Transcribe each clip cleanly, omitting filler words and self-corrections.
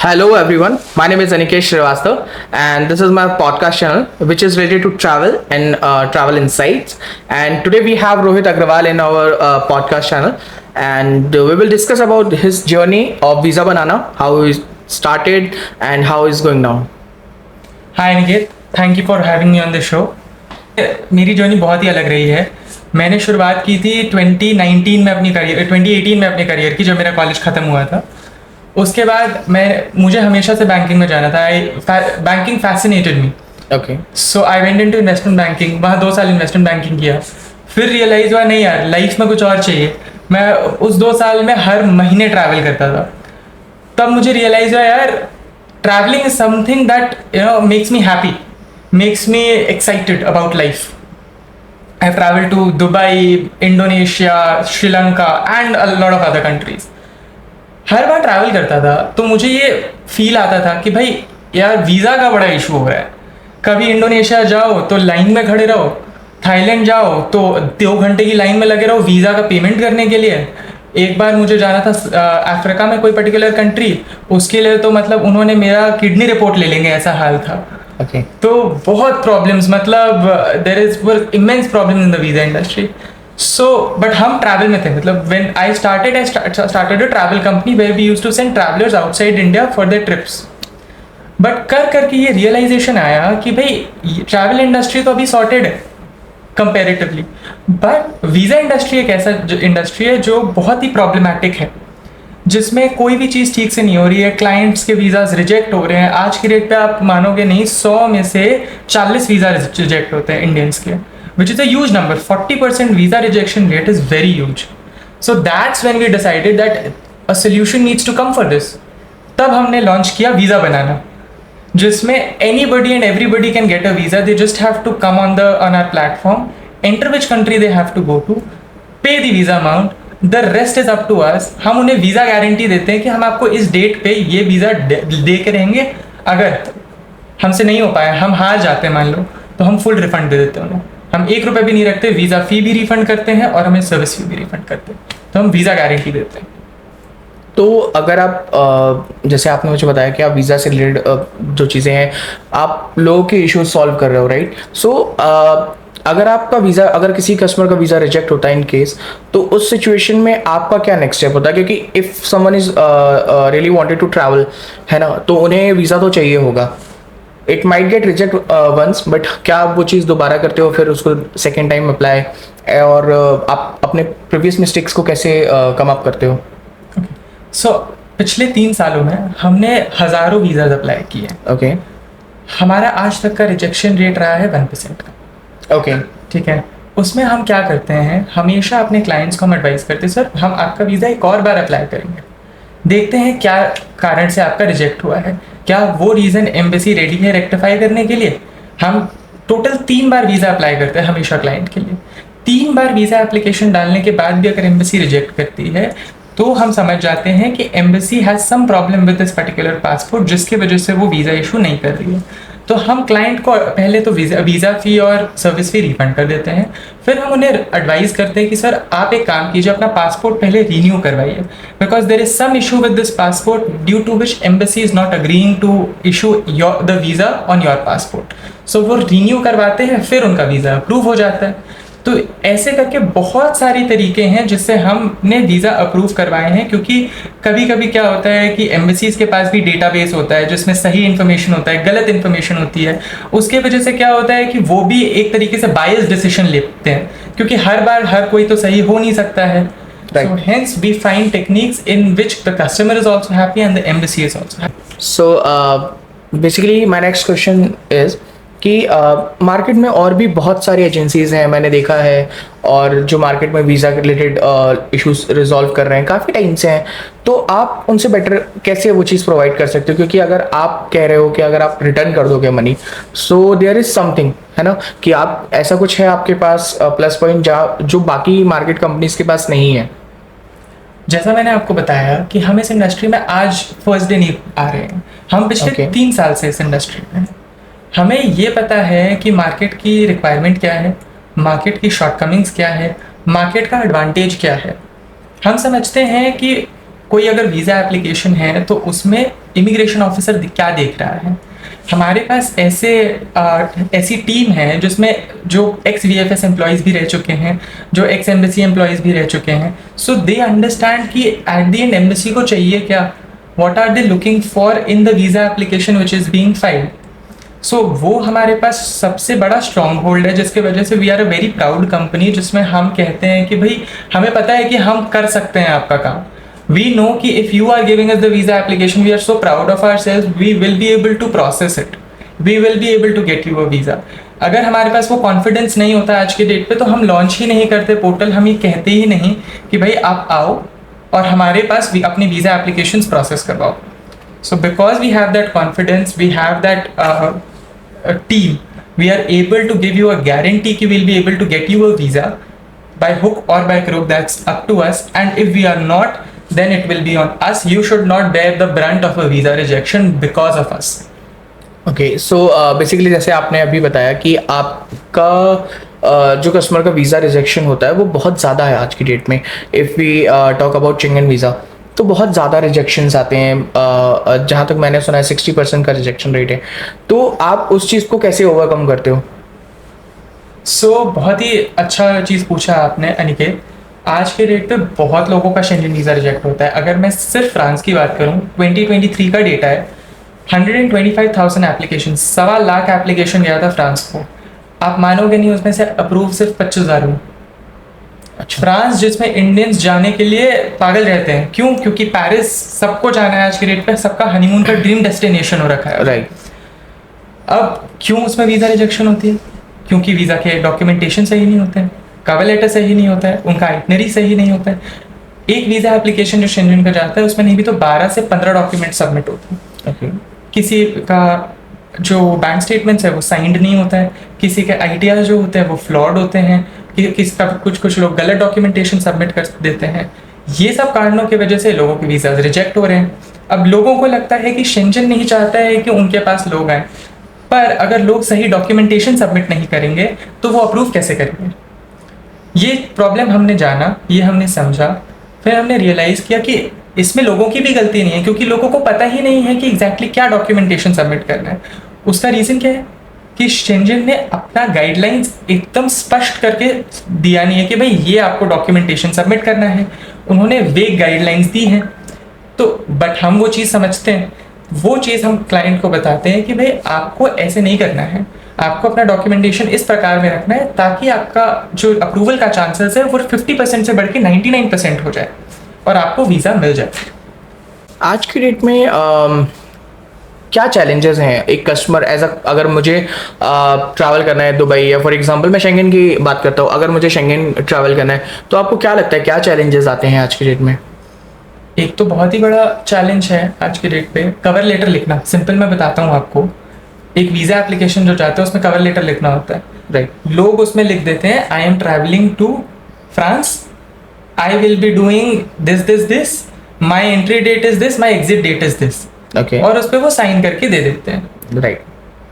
Hello everyone, my name is Anikesh Srivastav and this is my podcast channel which is related to travel and travel insights. And today we have Rohit Agrawal in our podcast channel and we will discuss about his journey of Visa Banana, how he started and how he's going now. Hi Niket, thank you for having me on the show. मेरी journey बहुत ही अलग रही है। मैंने शुरुआत की थी 2018 में अपनी करियर की, जब मेरा कॉलेज ख़त्म हुआ था। उसके बाद मुझे हमेशा से बैंकिंग में जाना था। Banking fascinated me. Okay. So I went into investment banking. वहाँ 2 साल इन्वेस्टमेंट बैंकिंग किया। फिर रियलाइज़ हुआ नहीं यार, लाइफ में कुछ और चाहिए। मैं उस 2 साल में हर महीने ट्रैवल करता था। तब मुझे रियलाइज़ हुआ यार, travelling is something that makes me happy, makes me excited about life. I have travel to Dubai, Indonesia, Sri Lanka and a lot of other countries. हर बार ट्रैवल करता था तो मुझे ये फील आता था कि भाई यार, वीज़ा का बड़ा इशू हो रहा है। कभी इंडोनेशिया जाओ तो लाइन में खड़े रहो, थाईलैंड जाओ तो 2 घंटे की लाइन में लगे रहो वीज़ा का पेमेंट करने के लिए। एक बार मुझे जाना था अफ्रीका में, कोई पर्टिकुलर कंट्री, उसके लिए तो मतलब उन्होंने मेरा किडनी रिपोर्ट ले लेंगे, ऐसा हाल था। Okay. तो बहुत प्रॉब्लम्स, मतलब there is immense problem in the visa industry. So but हम ट्रैवल में थे। मतलब when I started a travel company where we used to send travellers outside India for their trips. But करके ये realisation आया कि भाई ट्रैवल इंडस्ट्री तो अभी सॉर्टेड है कंपेरेटिवली, बट वीज़ा इंडस्ट्री एक ऐसा इंडस्ट्री है जो बहुत ही प्रॉब्लमैटिक है, जिसमें कोई भी चीज़ ठीक से नहीं हो रही है। क्लाइंट्स के वीज़ाज रिजेक्ट हो रहे हैं। आज की डेट पे आप मानोगे नहीं, 100 में से 40 वीज़ा रिजेक्ट होते हैं इंडियंस के, which is a huge number. 40% visa rejection rate is very huge. So that's when we decided that a solution needs to come for this. तब हमने लॉन्च किया वीज़ा बनाना, जिसमें anybody and everybody can get a visa. They just have to come on our platform, enter which country they have to go to, pay the visa amount, the rest is up to us. हम उन्हें visa guarantee देते हैं कि हम आपको इस date पे ये वीज़ा दे के रहेंगे। अगर हमसे नहीं हो पाया, हम हार जाते हैं मान लो, तो हम फुल रिफंड दे देते हैं उन्हें। हम 1 रुपये भी नहीं रखते, वीज़ा फ़ी भी रिफंड करते हैं और हमें सर्विस फी भी रिफंड करते हैं। तो हम वीज़ा गारंटी देते हैं। तो अगर आप जैसे आपने मुझे बताया कि आप वीज़ा से रिलेटेड जो चीज़ें हैं आप लोगों के इश्यूज सॉल्व कर रहे हो, राइट? सो अगर किसी कस्टमर का वीज़ा रिजेक्ट होता है इन केस, तो उस सिचुएशन में आपका क्या नेक्स्ट स्टेप होता है? क्योंकि if someone is really wanted to travel, है ना, तो उन्हें वीज़ा तो चाहिए होगा। It might get reject once, but क्या आप वो चीज़ दोबारा करते हो, फिर उसको सेकेंड टाइम अप्लाई, और आप अपने प्रीवियस मिस्टेक्स को कैसे कम अप करते हो? सो पिछले 3 सालों में हमने हज़ारों वीज़ाज अप्लाई किए। ओके। हमारा आज तक का रिजेक्शन रेट रहा है 1% का। ओके। ठीक है। उसमें हम क्या करते हैं, हमेशा अपने क्लाइंट्स को हम एडवाइस करते हैं, सर हम आपका वीज़ा एक और बार अप्लाई करेंगे, देखते हैं क्या कारण से आपका रिजेक्ट हुआ है, क्या वो रीज़न एम्बेसी रेडी है रेक्टिफाई करने के लिए। हम टोटल 3 बार वीज़ा अप्लाई करते हैं हमेशा क्लाइंट के लिए। 3 बार वीज़ा एप्लीकेशन डालने के बाद भी अगर एम्बेसी रिजेक्ट करती है, तो हम समझ जाते हैं कि embassy has some problem with this particular passport, जिसकी वजह से वो वीज़ा इशू नहीं कर रही है। तो हम क्लाइंट को पहले तो वीज़ा फ़ी और सर्विस फ़ी रिफंड कर देते हैं। फिर हम उन्हें एडवाइस करते हैं कि सर आप एक काम कीजिए, अपना पासपोर्ट पहले रीन्यू करवाइए, because there is some issue with this passport due to which embassy is not agreeing to issue the visa on your passport. So वो रीन्यू करवाते हैं, फिर उनका वीज़ा अप्रूव हो जाता है। तो ऐसे करके बहुत सारी तरीके हैं जिससे हमने वीज़ा अप्रूव करवाए हैं, क्योंकि कभी कभी क्या होता है कि एम्बेसीज़ के पास भी डेटाबेस होता है जिसमें सही इन्फॉर्मेशन होता है, गलत इन्फॉर्मेशन होती है। उसके वजह से क्या होता है कि वो भी एक तरीके से बायस डिसीजन लेते हैं, क्योंकि हर बार हर कोई तो सही हो नहीं सकता है। Right. So hence we find techniques in which the customer is also happy and the embassy is also happy. So basically my next question is कि मार्केट में और भी बहुत सारी एजेंसीज हैं, मैंने देखा है, और जो मार्केट में वीज़ा के रिलेटेड इश्यूज रिजॉल्व कर रहे हैं काफ़ी टाइम से हैं। तो आप उनसे बेटर कैसे वो चीज़ प्रोवाइड कर सकते हो? क्योंकि अगर आप कह रहे हो कि अगर आप रिटर्न कर दोगे money, so there is something, है ना, कि आप ऐसा कुछ है आपके पास प्लस पॉइंट जो बाकी मार्केट कंपनीज के पास नहीं है। जैसा मैंने आपको बताया कि हम इस इंडस्ट्री में आज फर्स्ट डे नहीं आ रहे हैं, हम पिछले 3 साल से इस इंडस्ट्री में हैं। हमें ये पता है कि मार्केट की रिक्वायरमेंट क्या है, मार्केट की शॉर्टकमिंग्स क्या है, मार्केट का एडवांटेज क्या है। हम समझते हैं कि कोई अगर वीज़ा एप्लीकेशन है तो उसमें इमिग्रेशन ऑफिसर क्या देख रहा है। हमारे पास ऐसी टीम है जिसमें जो एक्स VFS एम्प्लॉयज़ भी रह चुके हैं, जो एक्स एम्बेसी एम्प्लॉयज़ भी रह चुके हैं। सो दे अंडरस्टैंड कि एट द एंड एम्बेसी को चाहिए क्या, what are they looking for in the visa application which is being filed. So वो हमारे पास सबसे बड़ा स्ट्रॉन्ग होल्ड है, जिसके वजह से we are a very proud company, जिसमें हम कहते हैं कि भाई हमें पता है कि हम कर सकते हैं आपका काम। We know कि if you are giving us the visa application, we are so proud of ourselves, we will be able to process it, we will be able to get you a visa। अगर हमारे पास वो confidence नहीं होता आज के date पे तो हम लॉन्च ही नहीं करते पोर्टल, हम ये कहते ही नहीं कि भाई आप आओ और हमारे पास भी अपनी वीज़ा एप्लीकेशंस प्रोसेस करवाओ। So because we have that confidence, we have that team, we are able to give you a guarantee कि we'll be able to get you a visa by hook or by crook, that's up to us, and if we are not, then it will be on us। You should not bear the brunt of a visa rejection because of us। Okay, so basically जैसे आपने अभी बताया कि आपका जो customer का visa rejection होता है वो बहुत ज़्यादा है आज की डेट में। If we talk about Schengen visa तो बहुत ज़्यादा रिजेक्शंस आते हैं, जहाँ तक मैंने सुना है 60% का रिजेक्शन रेट है। तो आप उस चीज़ को कैसे ओवरकम करते हो? बहुत ही अच्छा चीज़ पूछा आपने अनिकेत। आज के डेट पे बहुत लोगों का शेंगन वीज़ा रिजेक्ट होता है। अगर मैं सिर्फ फ्रांस की बात करूँ, 2023 का डेटा है, 125,000 एप्लीकेशन, 1.25 लाख एप्लीकेशन गया था फ्रांस को। आप मानोगे नहीं, उसमें से अप्रूव सिर्फ 25,000 हुए। अच्छा। फ्रांस जिसमें इंडियंस जाने के लिए पागल रहते हैं, क्यों? क्योंकि पेरिस सबको जाना है आज के डेट पे, सबका हनीमून का ड्रीम डेस्टिनेशन हो रखा है। राइट। अब क्यों उसमें वीज़ा रिजेक्शन होती है? क्योंकि वीज़ा के डॉक्यूमेंटेशन सही नहीं होते हैं, कवर लेटर सही नहीं होता है, उनका आइटनरी सही नहीं होता है। एक वीज़ा एप्लीकेशन जो शेंगन का जाता है उसमें नहीं भी तो 12 से 15 डॉक्यूमेंट सबमिट होते हैं। ओके। किसी का जो बैंक स्टेटमेंट्स है वो साइंड नहीं होता है, किसी के ITR जो होते हैं वो फ्लॉड होते हैं, किसी का कुछ लोग गलत डॉक्यूमेंटेशन सबमिट कर देते हैं। ये सब कारणों की वजह से लोगों के वीज़ा रिजेक्ट हो रहे हैं। अब लोगों को लगता है कि शेंगन नहीं चाहता है कि उनके पास लोग आए, पर अगर लोग सही डॉक्यूमेंटेशन सबमिट नहीं करेंगे तो वो अप्रूव कैसे करेंगे? ये प्रॉब्लम हमने जाना, ये हमने समझा, फिर हमने रियलाइज़ किया कि इसमें लोगों की भी गलती नहीं है, क्योंकि लोगों को पता ही नहीं है कि एग्जैक्टली क्या डॉक्यूमेंटेशन सबमिट करना है। उसका रीज़न क्या है कि शेंगन ने अपना गाइडलाइंस एकदम स्पष्ट करके दिया नहीं है कि भाई ये आपको डॉक्यूमेंटेशन सबमिट करना है। उन्होंने वेग गाइडलाइंस दी हैं, तो बट हम वो चीज़ समझते हैं, वो चीज़ हम क्लाइंट को बताते हैं कि भाई आपको ऐसे नहीं करना है, आपको अपना डॉक्यूमेंटेशन इस प्रकार में रखना है ताकि आपका जो अप्रूवल का चांसेस है वो 50% से बढ़ के 99% हो जाए और आपको वीज़ा मिल जाए। आज की डेट में क्या चैलेंजेस हैं एक कस्टमर अगर मुझे ट्रैवल करना है दुबई, या फॉर एग्जांपल मैं शेंगन की बात करता हूँ, अगर मुझे शेंगन ट्रैवल करना है तो आपको क्या लगता है क्या चैलेंजेस आते हैं आज की डेट में? एक तो बहुत ही बड़ा चैलेंज है आज के डेट पे कवर लेटर लिखना। सिंपल मैं बताता हूँ आपको, एक वीज़ा एप्लीकेशन जो जाता है उसमें कवर लेटर लिखना होता है। राइट। लोग उसमें लिख देते हैं I am travelling to France, I will be doing this, my entry date is this, my exit date is this. Okay. और उस पर वो साइन करके दे देते हैं। राइट।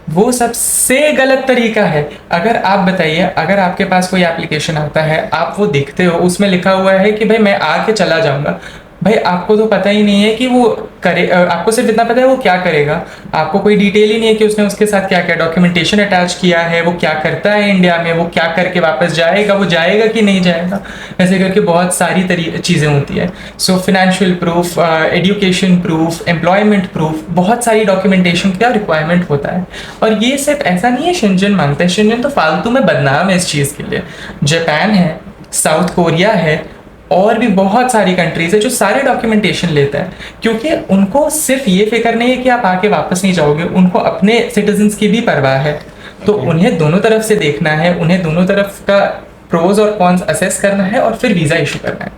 वो सबसे गलत तरीका है। अगर आप बताइए, अगर आपके पास कोई एप्लीकेशन आता है, आप वो देखते हो, उसमें लिखा हुआ है कि भाई मैं आके चला जाऊंगा, भाई आपको तो पता ही नहीं है कि वो करे, आपको सिर्फ इतना पता है वो क्या करेगा, आपको कोई डिटेल ही नहीं है कि उसने उसके साथ क्या क्या डॉक्यूमेंटेशन अटैच किया है, वो क्या करता है इंडिया में, वो क्या करके वापस जाएगा, वो जाएगा कि नहीं जाएगा। ऐसे करके बहुत सारी चीज़ें होती है। So financial proof, education proof, employment proof, बहुत सारी डॉक्यूमेंटेशन का रिक्वायरमेंट होता है। और ये सिर्फ ऐसा नहीं है शेंगन मांगता है, शेंगन तो फालतू में बदनाम है इस चीज़ के लिए। जापान है, साउथ कोरिया है, और भी बहुत सारी कंट्रीज है जो सारे डॉक्यूमेंटेशन लेता है, क्योंकि उनको सिर्फ ये फिक्र नहीं है कि आप आके वापस नहीं जाओगे, उनको अपने सिटीजन्स की भी परवाह है। तो उन्हें दोनों तरफ से देखना है, उन्हें दोनों तरफ का प्रोज और कॉन्स असेस करना है और फिर वीज़ा इशू करना है।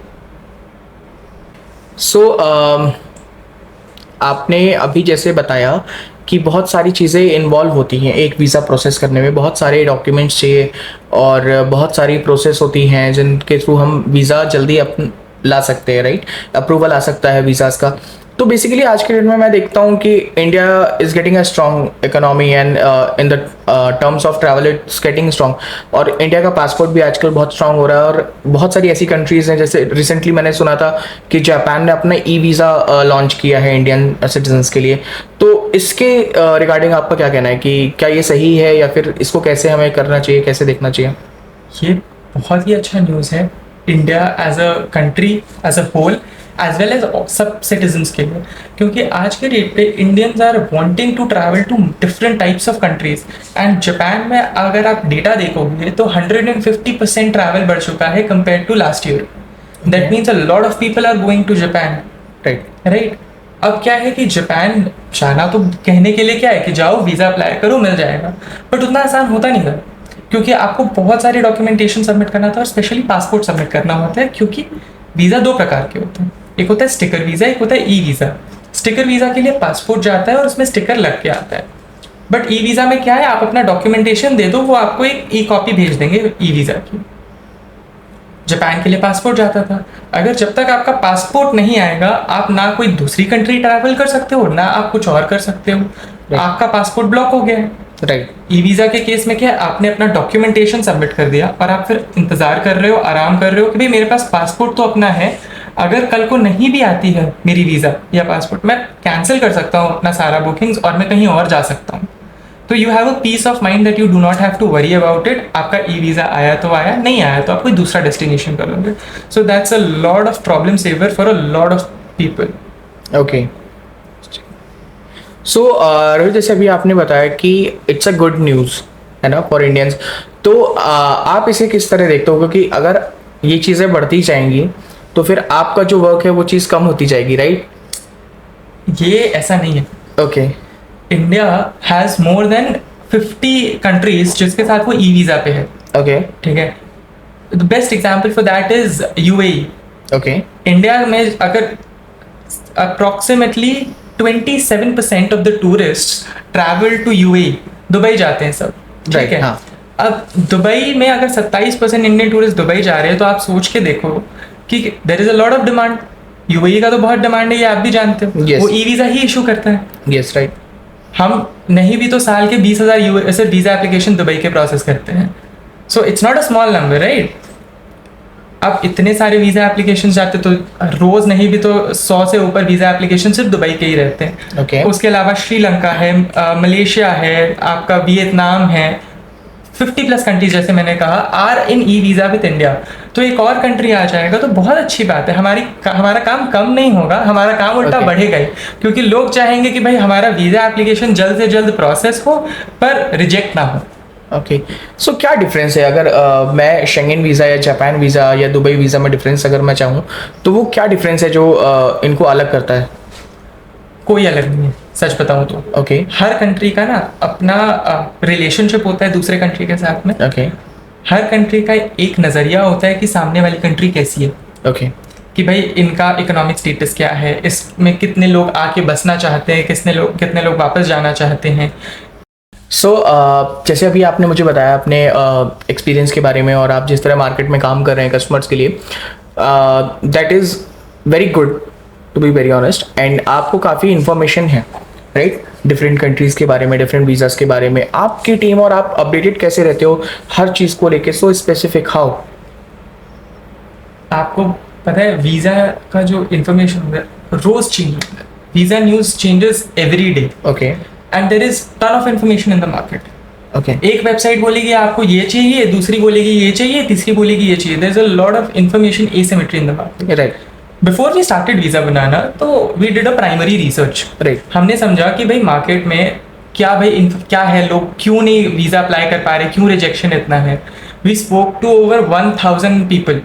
सो आपने अभी जैसे बताया कि बहुत सारी चीज़ें इन्वॉल्व होती हैं एक वीज़ा प्रोसेस करने में, बहुत सारे डॉक्यूमेंट्स चाहिए और बहुत सारी प्रोसेस होती हैं जिनके थ्रू हम वीज़ा जल्दी ला सकते हैं, राइट, अप्रूवल आ सकता है वीज़ाज़ का। तो बेसिकली आज के डेट में मैं देखता हूँ कि India is getting a strong economy and in the terms of travel it's getting strong, और इंडिया का पासपोर्ट भी आजकल बहुत स्ट्रॉन्ग हो रहा है। और बहुत सारी ऐसी कंट्रीज हैं, जैसे रिसेंटली मैंने सुना था कि जापान ने अपना ई वीज़ा लॉन्च किया है इंडियन सिटीजन्स के लिए। तो इसके रिगार्डिंग आपका क्या कहना है कि क्या ये सही है, या फिर इसको कैसे हमें करना चाहिए, कैसे देखना चाहिए? ये बहुत ही अच्छा न्यूज़ है India as a country as a whole as well as सब सिटीजन्स के लिए, क्योंकि आज के डेट पे Indians are wanting to travel to different types of countries. And Japan में अगर आप डेटा देखोगे तो 150% ट्रैवल बढ़ चुका है compare to last year. That means a lot of people are going to Japan, right. अब क्या है कि जापान जाना तो कहने के लिए क्या है कि जाओ वीज़ा अप्लाई करो मिल जाएगा, बट उतना आसान होता नहीं था, क्योंकि आपको बहुत सारे डॉक्यूमेंटेशन सबमिट करना था और स्पेशली पासपोर्ट सबमिट करना होता है, क्योंकि वीज़ा दो प्रकार के होते हैं, एक होता है स्टिकर वीज़ा, एक होता है ई वीज़ा। स्टिकर वीज़ा के लिए पासपोर्ट जाता है और उसमें स्टिकर लग के आता है, बट ई वीज़ा में क्या है, आप अपना डॉक्यूमेंटेशन दे दो, वो आपको एक ई कॉपी भेज देंगे ई वीज़ा की। जापान के लिए पासपोर्ट जाता था, अगर जब तक आपका पासपोर्ट नहीं आएगा आप ना कोई दूसरी कंट्री ट्रैवल कर सकते हो, ना आप कुछ और कर सकते हो, आपका पासपोर्ट ब्लॉक हो गया है। राइट। ई वीज़ा के केस में क्या है, आपने अपना डॉक्यूमेंटेशन सबमिट कर दिया और आप फिर इंतजार कर रहे हो, आराम कर रहे हो कि भाई मेरे पास पासपोर्ट तो अपना है, अगर कल को नहीं भी आती है मेरी वीज़ा या पासपोर्ट, मैं कैंसिल कर सकता हूँ अपना सारा बुकिंग्स और मैं कहीं और जा सकता हूँ। तो you have a piece of mind that you do not have to worry about it. आपका ई वीज़ा आया तो आया, नहीं आया तो आप कोई दूसरा डेस्टिनेशन कर लोगे। So that's a lot of problem saver for a lot of people. Okay, so Rohit, जैसे अभी आपने बताया कि इट्स अ गुड न्यूज़ है ना फॉर इंडियंस, तो आप इसे किस तरह देखते हो? क्योंकि अगर ये चीज़ें बढ़ती जाएंगी तो फिर आपका जो वर्क है वो चीज़ कम होती जाएगी, राइट? ये ऐसा नहीं है। Okay. India has more than 50 countries जिसके साथ वो ई वीज़ा पे है। ओके। ठीक है, the best example for that is UAE. Okay. India में अगर approximately 27% of the tourist travel to UAE, Dubai जाते हैं सब, ठीक है। हाँ। अब दुबई में अगर 27% इंडियन टूरिस्ट दुबई जा रहे हैं तो आप सोच के देखो कि there is a lot of demand. UAE का तो बहुत डिमांड है, ये आप भी जानते हो। Yes. वो ई वीज़ा ही इशू करता है। Yes, right. हम नहीं भी तो साल के 20,000 यूएस वीज़ा एप्लीकेशन दुबई के प्रोसेस करते हैं। So it's not a small number, right. अब इतने सारे वीज़ा एप्लीकेशन जाते तो रोज़ नहीं भी तो 100 से ऊपर वीज़ा एप्लीकेशन सिर्फ दुबई के ही रहते हैं। ओके। उसके अलावा श्रीलंका है, मलेशिया है, आपका वियतनाम है, 50+ कंट्रीज जैसे मैंने कहा are in e visa with India. तो एक और कंट्री आ जाएगा तो बहुत अच्छी बात है, हमारा काम कम नहीं होगा, हमारा काम उल्टा Okay. बढ़ेगा ही, क्योंकि लोग चाहेंगे कि भाई हमारा वीज़ा एप्लीकेशन जल्द से जल्द प्रोसेस हो पर रिजेक्ट ना हो। ओके, सो क्या डिफरेंस है अगर मैं शेंगेन वीज़ा या जापान वीज़ा या दुबई वीज़ा में डिफरेंस अगर मैं चाहूँ तो वो क्या डिफरेंस है जो इनको अलग करता है? कोई अलग नहीं है, सच बताऊं तो। ओके। हर कंट्री का ना अपना रिलेशनशिप होता है दूसरे कंट्री के साथ में। ओके। हर कंट्री का एक नज़रिया होता है कि सामने वाली कंट्री कैसी है, ओके। कि भाई इनका इकोनॉमिक स्टेटस क्या है, इसमें कितने लोग आके बसना चाहते हैं, कितने लोग वापस जाना चाहते हैं। सो जैसे अभी आपने मुझे बताया अपने एक्सपीरियंस के बारे में और आप जिस तरह मार्केट में काम कर रहे हैं कस्टमर्स के लिए, that is very good to be very honest, and आपको काफ़ी इन्फॉर्मेशन है, राइट, डिफरेंट कंट्रीज़ के बारे में, डिफरेंट वीज़ाज़ के बारे में। आपकी टीम और आप अपडेटेड कैसे रहते हो हर चीज़ को लेके? So specific how? आपको पता है वीज़ा का जो इन्फॉर्मेशन होता है रोज़ चेंज होता है, visa news changes every day. Okay. And there is ton of information in the market. Okay. एक वेबसाइट बोलेगी आपको ये चाहिए, दूसरी बोलेगी ये चाहिए, तीसरी बोलेगी ये चाहिए। There is a lot of information asymmetry in the market, right. Before we started Visa Banana तो we did a primary research. Right. हमने समझा कि भाई मार्केट में क्या क्या है, लोग क्यों नहीं वीज़ा अप्लाई कर पा रहे, क्यों रिजेक्शन इतना है। वी स्पोक टू ओवर 1000 पीपल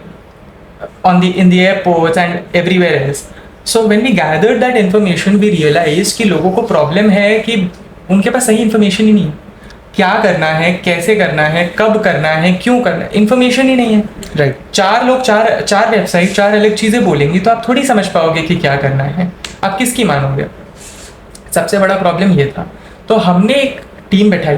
in the airports and everywhere else. So when we gathered that information, we realized कि लोगों को प्रॉब्लम है कि उनके पास सही इन्फॉर्मेशन ही नहीं है, क्या करना है, कैसे करना है, कब करना है, क्यों करना है, इन्फॉर्मेशन ही नहीं है। राइट। चार लोग चार वेबसाइट चार अलग चीज़ें बोलेंगी तो आप थोड़ी समझ पाओगे कि क्या करना है, आप किसकी मानोगे। सबसे बड़ा प्रॉब्लम ये था। तो हमने एक टीम बैठाई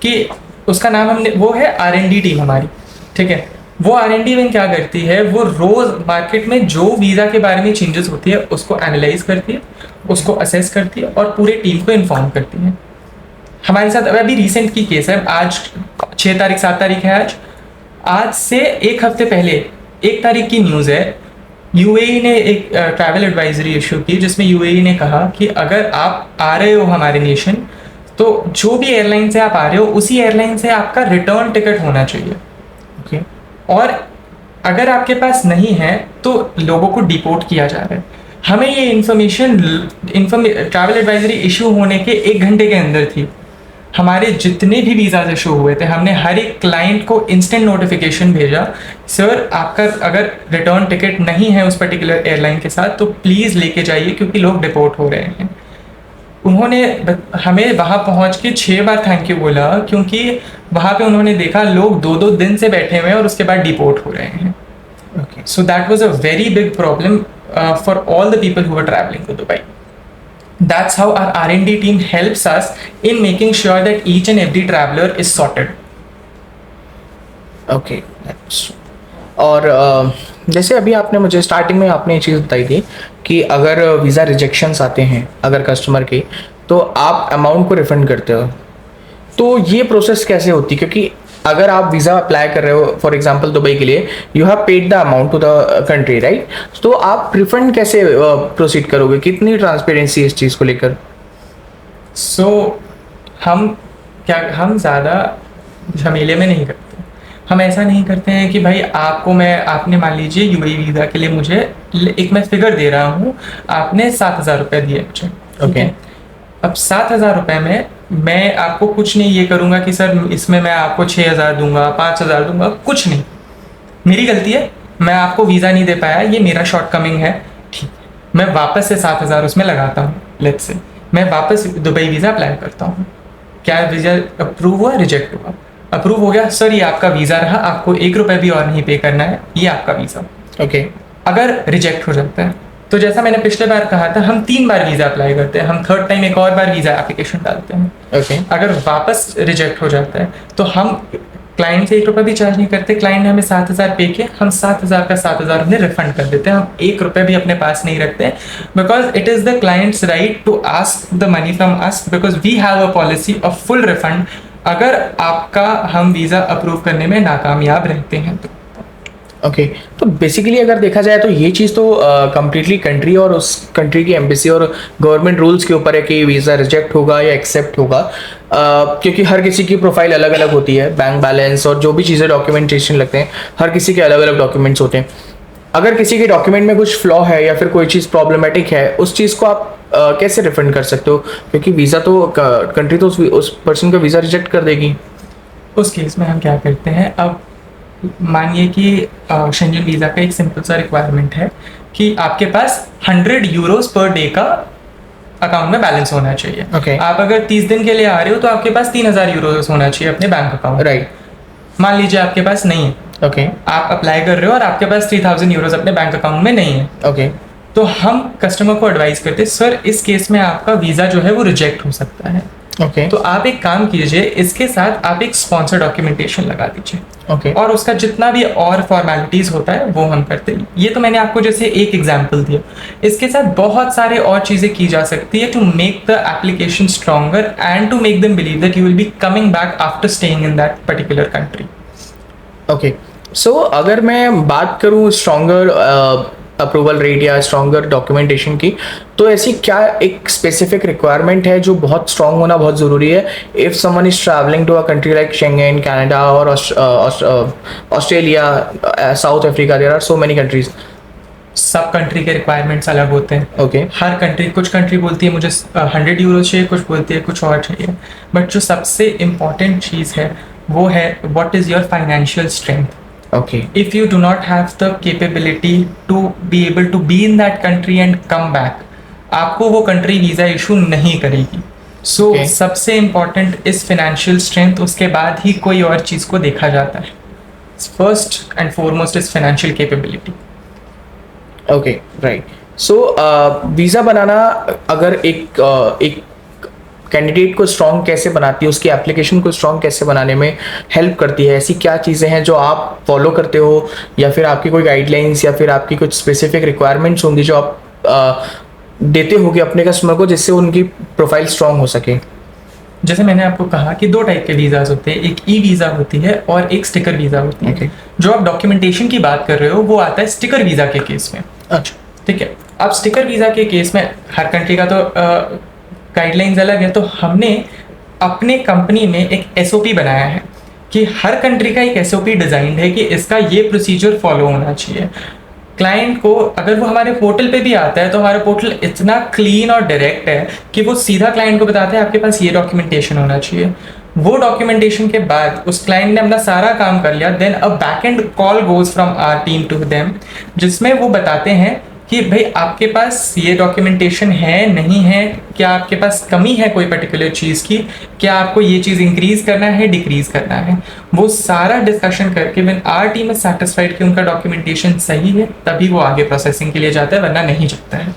कि उसका नाम वो है R&D टीम हमारी, ठीक है। वो R&D विंग क्या करती है, वो रोज मार्केट में जो वीज़ा के बारे में चेंजेस होती है उसको एनालाइज करती है, उसको असेस करती है और पूरे टीम को इन्फॉर्म करती है। हमारे साथ अभी रिसेंट की केस है, आज 6 तारीख 7 तारीख है आज से 1 हफ्ते पहले 1 तारीख की न्यूज़ है, यूएई ने एक ट्रैवल एडवाइजरी इशू की जिसमें यूएई ने कहा कि अगर आप आ रहे हो हमारे नेशन, तो जो भी एयरलाइन से आप आ रहे हो उसी एयरलाइन से आपका रिटर्न टिकट होना चाहिए। ओके और अगर आपके पास नहीं है तो लोगों को डिपोर्ट किया जा रहा है। हमें ये इन्फॉर्मेशन ट्रैवल एडवाइजरी इशू होने के 1 घंटे के अंदर थी। हमारे जितने भी वीज़ाज इशू हुए थे, हमने हर एक क्लाइंट को इंस्टेंट नोटिफिकेशन भेजा, सर आपका अगर रिटर्न टिकट नहीं है उस पर्टिकुलर एयरलाइन के साथ तो प्लीज़ लेके जाइए क्योंकि लोग डिपोर्ट हो रहे हैं। उन्होंने हमें वहाँ पहुँच के 6 बार थैंक यू बोला क्योंकि वहाँ पे उन्होंने देखा लोग 2-2 दिन से बैठे हुए हैं और उसके बाद डिपोर्ट हो रहे हैं। Okay So that was a very big problem for all the people who were traveling to Dubai. That's how our R&D team helps us in making sure that each and every traveler is sorted. Okay और जैसे अभी आपने मुझे starting में आपने ये चीज़ बताई थी कि अगर वीज़ा रिजेक्शंस आते हैं अगर कस्टमर के, तो आप अमाउंट को रिफंड करते हो। तो ये प्रोसेस कैसे होती है, क्योंकि अगर आप वीज़ा अप्लाई कर रहे हो फॉर एग्जांपल दुबई के लिए, you have paid the amount to the country right, तो आप रिफंड कैसे प्रोसीड करोगे, कितनी ट्रांसपेरेंसी है इस चीज़ को लेकर? So हम ज़्यादा झमेले में नहीं करते। हम ऐसा नहीं करते हैं कि भाई आपने मान लीजिए यूएई वीज़ा के लिए मुझे एक मैं फिगर दे रहा हूँ, आपने 7,000 रुपये दिए मुझे, ठीक है। अब 7,000 रुपये में मैं आपको कुछ नहीं ये करूँगा कि सर इसमें मैं आपको 6,000 दूंगा, 5,000 दूंगा, कुछ नहीं। मेरी गलती है, मैं आपको वीज़ा नहीं दे पाया, ये मेरा शॉर्ट कमिंग है, ठीक है। मैं वापस से 7,000 उसमें लगाता हूँ, लेट्स से मैं वापस दुबई वीज़ा अप्लाई करता हूँ। क्या वीज़ा अप्रूव हुआ, रिजेक्ट हुआ? अप्रूव हो गया, सर ये आपका वीज़ा रहा, आपको 1 रुपये भी और नहीं पे करना है, ये आपका वीज़ा। ओके अगर रिजेक्ट हो जाता है तो जैसा मैंने पिछले बार कहा था, हम 3 बार वीज़ा अप्लाई करते हैं, हम 3rd टाइम एक और बार वीज़ा एप्लीकेशन डालते हैं। ओके अगर वापस रिजेक्ट हो जाता है तो हम क्लाइंट से 1 रुपये भी चार्ज नहीं करते। क्लाइंट ने हमें 7,000 पे किया, हम 7,000 का 7,000 उन्हें रिफंड कर देते हैं। हम 1 रुपये भी अपने पास नहीं रखते, because it is the clients right to ask the money from us, because we have a policy of full refund अगर आपका हम वीज़ा अप्रूव करने में नाकामयाब रहते हैं तो। ओके तो बेसिकली अगर देखा जाए तो ये चीज़ तो कम्प्लीटली कंट्री और उस कंट्री की एम्बेसी और गवर्नमेंट रूल्स के ऊपर है कि वीज़ा रिजेक्ट होगा या एक्सेप्ट होगा, क्योंकि हर किसी की प्रोफाइल अलग अलग होती है, बैंक बैलेंस और जो भी चीज़ें डॉक्यूमेंटेशन लगते हैं हर किसी के अलग अलग डॉक्यूमेंट्स होते हैं। अगर किसी के डॉक्यूमेंट में कुछ फ्लॉ है या फिर कोई चीज़ प्रॉब्लमेटिक है, उस चीज़ को आप कैसे रिफंड कर सकते हो, क्योंकि वीज़ा तो कंट्री तो उस पर्सन का वीज़ा रिजेक्ट कर देगी। उस केस में हम क्या करते हैं, अब मानिए कि शेंजन वीज़ा का एक सिंपल सा रिक्वायरमेंट है कि आपके पास 100 यूरोस पर डे का अकाउंट में बैलेंस होना चाहिए। Okay. आप अगर 30 दिन के लिए आ रहे हो तो आपके पास 3,000 यूरोस होना चाहिए अपने बैंक अकाउंट। राइट मान लीजिए आपके पास नहीं है, ओके आप अप्लाई कर रहे हो और आपके पास 3,000 यूरोस अपने बैंक अकाउंट में नहीं है, ओके तो हम कस्टमर को एडवाइस करते हैं, सर इस केस में आपका वीज़ा जो है वो रिजेक्ट हो सकता है। ओके तो आप एक काम कीजिए, इसके साथ आप एक स्पॉन्सर डॉक्यूमेंटेशन लगा दीजिए ओके और उसका जितना भी और फॉर्मेलिटीज़ होता है वो हम करते हैं। ये तो मैंने आपको जैसे एक एग्जांपल दिया, इसके साथ बहुत सारे और चीज़ें की जा सकती है to make the application stronger and to make them believe that you will be coming back after staying in that particular country. Okay so अगर मैं बात करूँ स्ट्रॉन्गर अप्रूवल रेट या स्ट्रॉन्गर डॉक्यूमेंटेशन की, तो ऐसी क्या एक स्पेसिफिक रिक्वायरमेंट है जो बहुत स्ट्रॉन्ग होना बहुत ज़रूरी है if someone is travelling to a country like Schengen, Canada और Australia, South Africa, there are so many countries. सब कंट्री के रिक्वायरमेंट्स अलग होते हैं। ओके हर कंट्री, कुछ कंट्री बोलती है मुझे 100 यूरो चाहिए, कुछ बोलती है कुछ और चाहिए, बट जो सबसे इम्पॉर्टेंट चीज़ है वो है what is your financial strength. Okay. If you do not have the capability to be able to be in that country and come back, आपको वो कंट्री वीज़ा इशू नहीं करेगी। सो Okay. सबसे इम्पॉर्टेंट इस फाइनेंशियल स्ट्रेंथ, उसके बाद ही कोई और चीज़ को देखा जाता है। First and foremost is financial capability. Okay right. So visa बनाना अगर एक कैंडिडेट को स्ट्रॉन्ग कैसे बनाती है, उसकी एप्लीकेशन को स्ट्रॉन्ग कैसे बनाने में हेल्प करती है? ऐसी क्या चीज़ें हैं जो आप फॉलो करते हो, या फिर आपकी कोई गाइडलाइंस या फिर आपकी कुछ स्पेसिफिक रिक्वायरमेंट्स होंगी जो आप देते होगे अपने कस्टमर को, जिससे उनकी प्रोफाइल स्ट्रॉन्ग हो सके? जैसे मैंने आपको कहा कि 2 टाइप के वीज़ाज होते हैं, एक ई वीज़ा होती है और एक स्टिकर वीज़ा होती है। Okay. जो आप डॉक्यूमेंटेशन की बात कर रहे हो वो आता है स्टिकर वीज़ा के केस में। अच्छा, ठीक है। अब स्टिकर वीज़ा के केस में हर कंट्री का तो गाइडलाइंस अलग है, तो हमने अपने कंपनी में एक एसओपी बनाया है कि हर कंट्री का एक एसओपी डिज़ाइन है कि इसका ये प्रोसीजर फॉलो होना चाहिए। क्लाइंट को अगर वो हमारे पोर्टल पे भी आता है तो हमारा पोर्टल इतना क्लीन और डायरेक्ट है कि वो सीधा क्लाइंट को बताता है आपके पास ये डॉक्यूमेंटेशन होना चाहिए। वो डॉक्यूमेंटेशन के बाद उस क्लाइंट ने अपना सारा काम कर लिया, then a back end call goes from our team to them, जिसमें वो बताते हैं कि भाई आपके पास ये डॉक्यूमेंटेशन है नहीं है, क्या आपके पास कमी है कोई पर्टिकुलर चीज़ की, क्या आपको ये चीज़ इंक्रीज करना है डिक्रीज करना है। वो सारा डिस्कशन करके when our team is satisfied कि उनका डॉक्यूमेंटेशन सही है तभी वो आगे प्रोसेसिंग के लिए जाता है, वरना नहीं जाता है।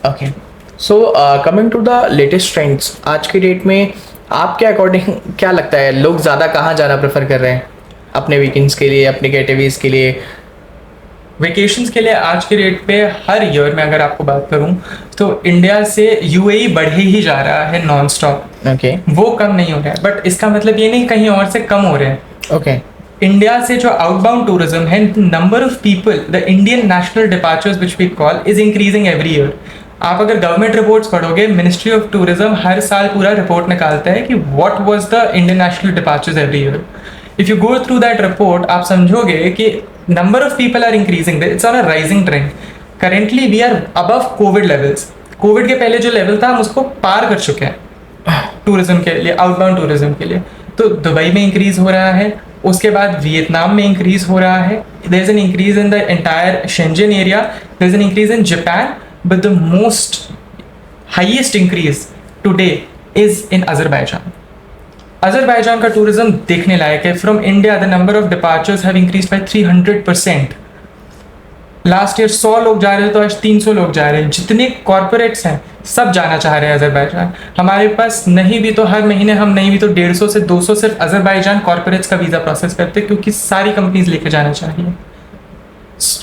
Okay. So coming to the latest trends, आज की डेट में आपके अकॉर्डिंग क्या लगता है लोग ज़्यादा कहाँ जाना प्रेफर कर रहे हैं अपने वीकेंड्स के लिए, अपने गेटअवेज के लिए? वेकेशंस के लिए आज के रेट पे हर ईयर में अगर आपको बात करूं तो इंडिया से यूएई बढ़े ही जा रहा है नॉन स्टॉप। ओके वो कम नहीं हो रहा है, बट इसका मतलब ये नहीं कहीं और से कम हो रहे हैं। ओके। इंडिया से जो आउटबाउंड टूरिज्म है, number of people, the Indian national departures which we call is increasing every year. आप अगर गवर्नमेंट रिपोर्ट्स पढ़ोगे, मिनिस्ट्री ऑफ टूरिज्म हर साल पूरा रिपोर्ट निकालता है कि what was the Indian national departures every year. If you go through that report आप समझोगे कि number of people are increasing, it's on a rising trend. Currently we are above COVID levels. Covid के पहले जो level था हम उसको पार कर चुके हैं टूरिज्म के लिए, आउटबाउंड टूरिज्म के लिए। तो दुबई में इंक्रीज हो रहा है, उसके बाद वियतनाम में इंक्रीज हो रहा है, there is an increase in the entire Schengen area, there is an increase in Japan, but the most highest increase today is in Azerbaijan. Azerbaijan का टूरिज्म देखने लायक है। From India the number of departures have increase by 300%। Last year 100 लोग जा रहे थे तो आज 300 लोग जा रहे हैं। जितने कॉर्पोरेट्स हैं सब जाना चाह रहे हैं अजरबैजान। हमारे पास नहीं भी तो हर महीने हम नहीं भी तो 150 से 200 सिर्फ अजरबैजान कॉर्पोरेट्स का वीज़ा प्रोसेस करते हैं, क्योंकि सारी कंपनीज लेके जाना चाहिए।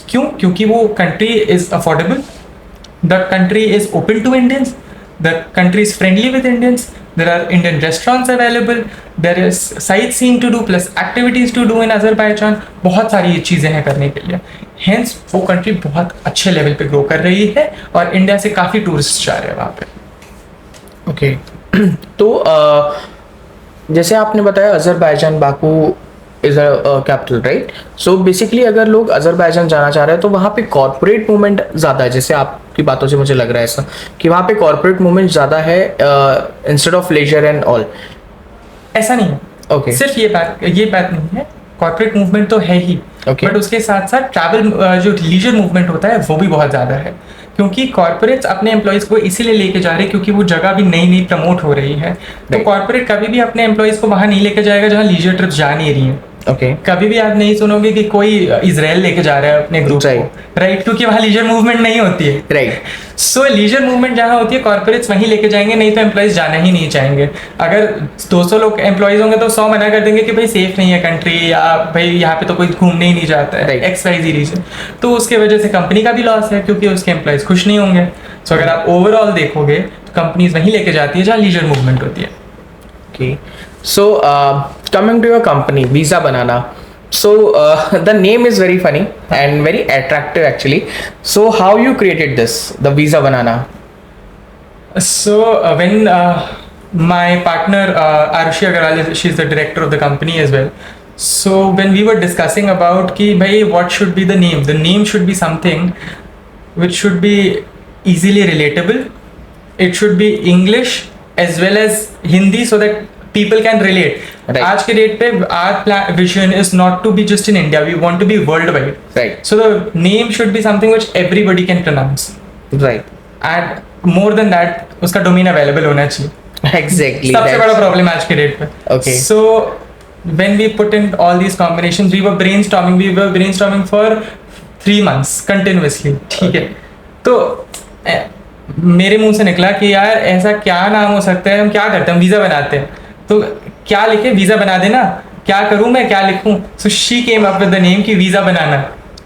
क्यों? क्योंकि वो country is affordable, the country is open to Indians, the country is friendly with Indians, there are Indian restaurants available, there is sightseeing to do plus activities to do in Azerbaijan। बहुत सारी चीज़ें हैं करने के लिए। Hence वो country बहुत अच्छे लेवल पे ग्रो कर रही है और इंडिया से काफ़ी टूरिस्ट जा रहे हैं वहाँ पे। ओके। तो जैसे आपने बताया Azerbaijan Baku is a capital, right? So basically अगर लोग अजरबैजान जाना चाह रहे हैं तो वहाँ पे कॉर्पोरेट मूवमेंट ज़्यादा है, जैसे आपकी बातों से मुझे लग रहा है ऐसा कि वहाँ पे कॉर्पोरेट मूवमेंट ज़्यादा है instead of leisure and all. ऐसा नहीं है। ओके। सिर्फ ये बात नहीं है, कॉर्पोरेट मूवमेंट तो है ही, Okay. बट उसके साथ साथ ट्रैवल जो लीजर मूवमेंट होता है वो भी बहुत ज़्यादा है, क्योंकि कॉर्पोरेट्स अपने एम्प्लॉयज़ को इसीलिए लेके जा रहे हैं क्योंकि वो जगह भी नई नई प्रमोट हो रही है। तो Right. कॉर्पोरेट कभी भी अपने एम्प्लॉयज़ को वहाँ नहीं लेके जाएगा जहाँ लीजर ट्रिप जा नहीं रही है। ओके। कभी भी आप नहीं सुनोगे कि कोई इजराइल लेके जा रहा है अपने ग्रुप को, राइट? क्योंकि वहाँ लीजर मूवमेंट नहीं होती है, राइट। सो लीजर मूवमेंट जहाँ होती है कॉर्पोरेट्स वहीं लेके जाएंगे, नहीं तो एम्प्लॉयज जाना ही नहीं चाहेंगे। अगर 200 लोग एम्प्लॉयज होंगे तो 100 मना कर देंगे कि भाई सेफ नहीं है कंट्री, या भाई यहाँ पे तो कोई घूमने ही नहीं जाता है, XYZ रीजन। तो उसके वजह से कंपनी का भी लॉस है क्योंकि उसके एम्प्लॉयज खुश नहीं होंगे। सो अगर आप ओवरऑल देखोगे तो कंपनीज वहीं लेके जाती है जहाँ लीजर मूवमेंट होती है। Okay. So coming to your company visa बनाना, so the name is very funny and very attractive actually, so how you created this, the Visa Banana? So when my partner Arushi Agarwal, she's the director of the company as well, so when we were discussing about ki bhai what should be the name should be something which should be easily relatable, it should be English as well as Hindi so that people can relate. Right. आज के date पे our vision is not to be just in India, we want to be worldwide. Right. So the name should be something which everybody can pronounce. Right. And more than that उसका domain available होना चाहिए। Exactly. सबसे बड़ा problem आज के date पे। Okay. So when we put in all these combinations, we were brainstorming for 3 months continuously। ठीक है। तो मेरे मुंह से निकला कि यार ऐसा क्या नाम हो सकता है, हम क्या करते हैं, हम वीज़ा बनाते हैं, तो क्या लिखे, वीज़ा बना देना, क्या करूँ मैं, क्या लिखूँ? So she came up with the name कि वीज़ा बनाना.